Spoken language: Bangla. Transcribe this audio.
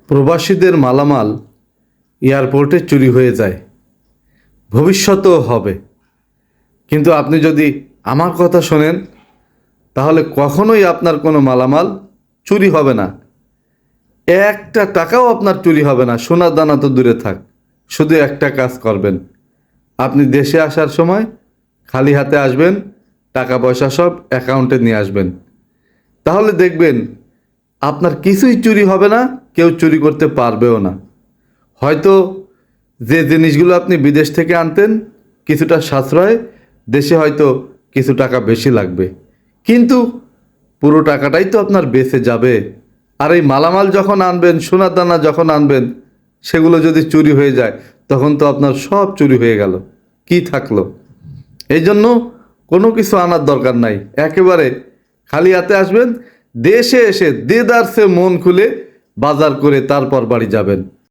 প্রবাসীদের মালামাল এয়ারপোর্টে চুরি হয়ে যায়, ভবিষ্যতেও হবে। কিন্তু আপনি যদি আমার কথা শোনেন তাহলে কখনোই আপনার কোনো মালামাল চুরি হবে না। একটা টাকাও আপনার চুরি হবে না। সোনার দানা তো দূরে থাক, শুধু একটা কাজ করবেন। আপনি দেশে আসার সময় খালি হাতে আসবেন, টাকা পয়সা সব অ্যাকাউন্টে নিয়ে আসবেন। তাহলে দেখবেন আপনার কিছুই চুরি হবে না, কেউ চুরি করতে পারবেও না। হয়তো যে জিনিসগুলো আপনি বিদেশ থেকে আনতেন কিছুটা সাশ্রয়, দেশে হয়তো কিছু টাকা বেশি লাগবে, কিন্তু পুরো টাকাটাই তো আপনার বেঁচে যাবে। আর এই মালামাল যখন আনবেন, সোনার দানা যখন আনবেন, সেগুলো যদি চুরি হয়ে যায় তখন তো আপনার সব চুরি হয়ে গেল, কি থাকলো? এই জন্য কোনো কিছু আনার দরকার নাই, একেবারে খালি হাতে আসবেন। দেশে এসে দেদারসে মন খুলে বাজার করে তারপর বাড়ি যাবেন।